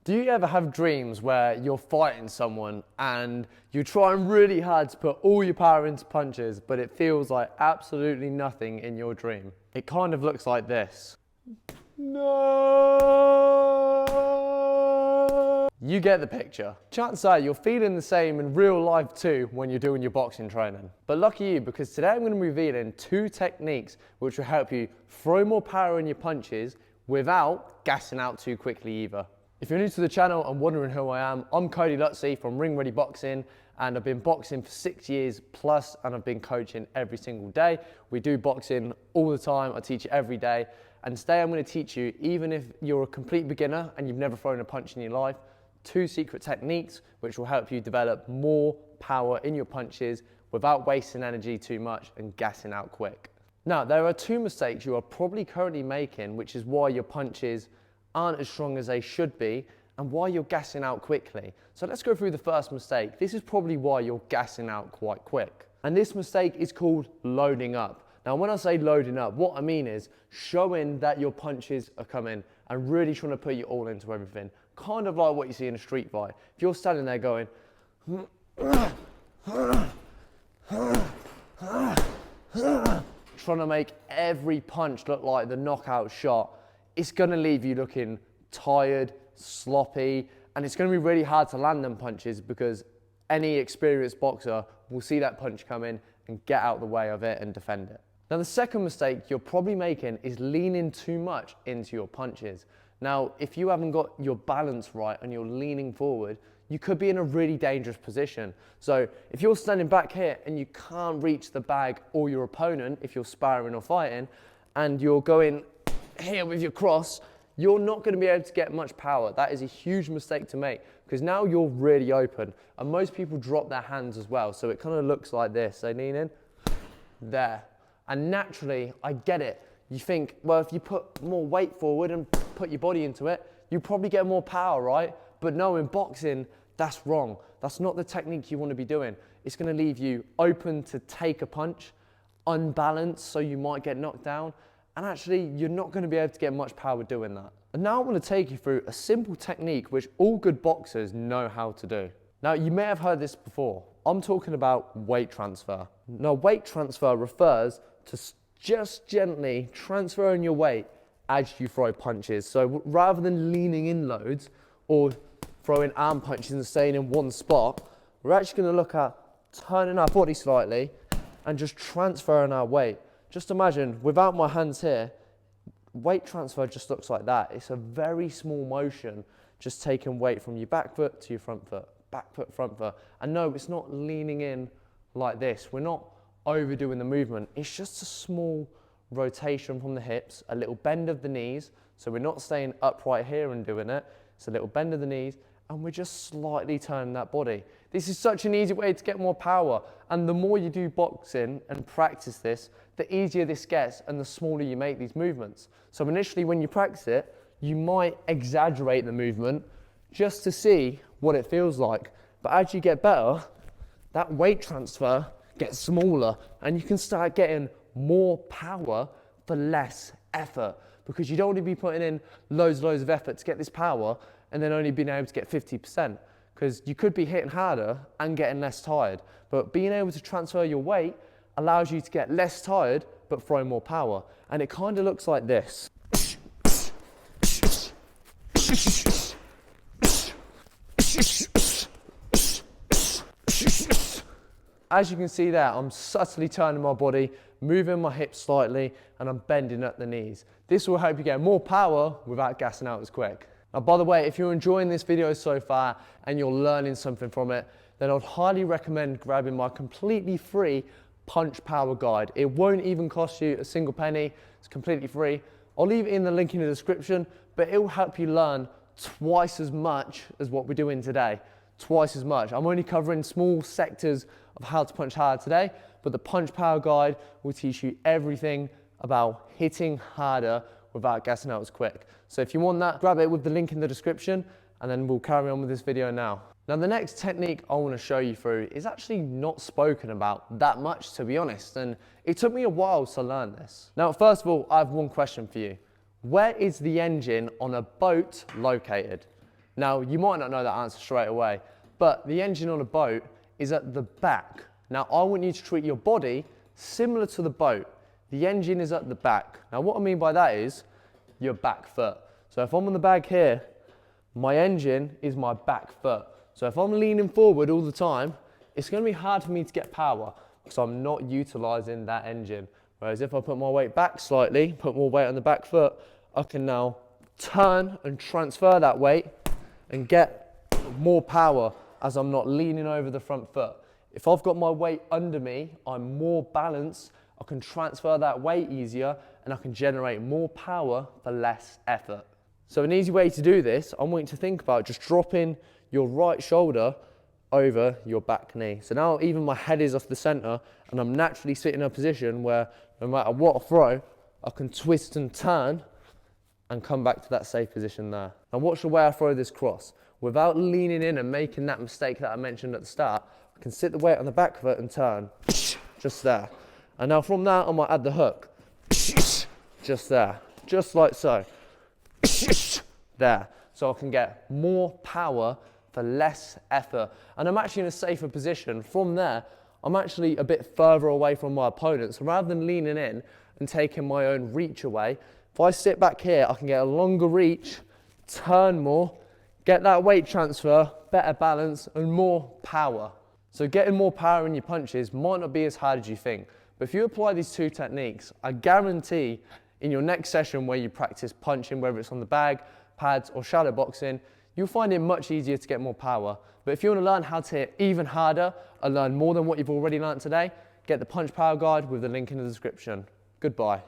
Do you ever have dreams where you're fighting someone and you're trying really hard to put all your power into punches, but it feels like absolutely nothing in your dream? It kind of looks like this. No! You get the picture. Chances are you're feeling the same in real life too when you're doing your boxing training. But lucky you, because today I'm going to be revealing 2 techniques which will help you throw more power in your punches without gassing out too quickly either. If you're new to the channel and wondering who I am, I'm Cody Lutzy from Ring Ready Boxing, and I've been boxing for 6 years plus, and I've been coaching every single day. We do boxing all the time. I teach it every day. And today I'm going to teach you, even if you're a complete beginner and you've never thrown a punch in your life, 2 secret techniques which will help you develop more power in your punches without wasting energy too much and gassing out quick. Now, there are 2 mistakes you are probably currently making, which is why your punches aren't as strong as they should be and why you're gassing out quickly. So let's go through the first mistake. This is probably why you're gassing out quite quick. And this mistake is called loading up. Now, when I say loading up, what I mean is showing that your punches are coming and really trying to put you all into everything. Kind of like what you see in a street fight. If you're standing there going, trying to make every punch look like the knockout shot, it's going to leave you looking tired, sloppy, and it's going to be really hard to land them punches because any experienced boxer will see that punch come in and get out the way of it and defend it. Now, the second mistake you're probably making is leaning too much into your punches. Now, if you haven't got your balance right and you're leaning forward, you could be in a really dangerous position. So if you're standing back here and you can't reach the bag or your opponent, if you're sparring or fighting, and you're going here with your cross, you're not going to be able to get much power. That is a huge mistake to make because now you're really open, and most people drop their hands as well. So it kind of looks like this. They lean in, there. And naturally, I get it. You think, well, if you put more weight forward and put your body into it, you probably get more power, right? But no, in boxing, that's wrong. That's not the technique you want to be doing. It's going to leave you open to take a punch, unbalanced, so you might get knocked down. And actually, you're not going to be able to get much power doing that. And now I want to take you through a simple technique which all good boxers know how to do. Now, you may have heard this before. I'm talking about weight transfer. Now, weight transfer refers to just gently transferring your weight as you throw punches. So rather than leaning in loads or throwing arm punches and staying in one spot, we're actually going to look at turning our body slightly and just transferring our weight. Just imagine, without my hands here, weight transfer just looks like that. It's a very small motion, just taking weight from your back foot to your front foot, back foot, front foot. And no, it's not leaning in like this. We're not overdoing the movement. It's just a small rotation from the hips, a little bend of the knees. So we're not staying upright here and doing it. It's a little bend of the knees, and we're just slightly turning that body. This is such an easy way to get more power. And the more you do boxing and practice this, the easier this gets and the smaller you make these movements. So initially when you practice it, you might exaggerate the movement just to see what it feels like. But as you get better, that weight transfer gets smaller and you can start getting more power for less effort, because you don't want to be putting in loads of effort to get this power and then only being able to get 50%, because you could be hitting harder and getting less tired. But being able to transfer your weight allows you to get less tired but throw more power. And it kind of looks like this. As you can see there, I'm subtly turning my body, moving my hips slightly, and I'm bending at the knees. This will help you get more power without gassing out as quick. Now, by the way, if you're enjoying this video so far and you're learning something from it, then I'd highly recommend grabbing my completely free punch power guide. It won't even cost you a single penny. It's completely free. I'll leave it in the link in the description, but it will help you learn twice as much as what we're doing today. Twice as much. I'm only covering small sectors of how to punch hard today, but the punch power guide will teach you everything about hitting harder without gassing out as quick. So if you want that, grab it with the link in the description, and then we'll carry on with this video now. Now, the next technique I want to show you through is actually not spoken about that much, to be honest, and it took me a while to learn this. Now, first of all, I have one question for you. Where is the engine on a boat located? Now, you might not know that answer straight away, but the engine on a boat is at the back. Now, I want you to treat your body similar to the boat. The engine is at the back. Now, what I mean by that is your back foot. So if I'm on the bag here, my engine is my back foot. So if I'm leaning forward all the time, it's going to be hard for me to get power because I'm not utilizing that engine. Whereas if I put my weight back slightly, put more weight on the back foot, I can now turn and transfer that weight and get more power as I'm not leaning over the front foot. If I've got my weight under me, I'm more balanced, I can transfer that weight easier and I can generate more power for less effort. So an easy way to do this, I want you to think about just dropping your right shoulder over your back knee. So now even my head is off the center and I'm naturally sitting in a position where no matter what I throw, I can twist and turn and come back to that safe position there. Now watch the way I throw this cross. Without leaning in and making that mistake that I mentioned at the start, I can sit the weight on the back of it and turn, just there. And now from that, I might add the hook, just there, just like so, there. So I can get more power for less effort. And I'm actually in a safer position. From there, I'm actually a bit further away from my opponent. So rather than leaning in and taking my own reach away, if I sit back here, I can get a longer reach, turn more, get that weight transfer, better balance, and more power. So getting more power in your punches might not be as hard as you think, but if you apply these two techniques, I guarantee in your next session where you practice punching, whether it's on the bag, pads, or shadow boxing, you'll find it much easier to get more power. But if you want to learn how to hit even harder and learn more than what you've already learned today, get the Punch Power Guide with the link in the description. Goodbye.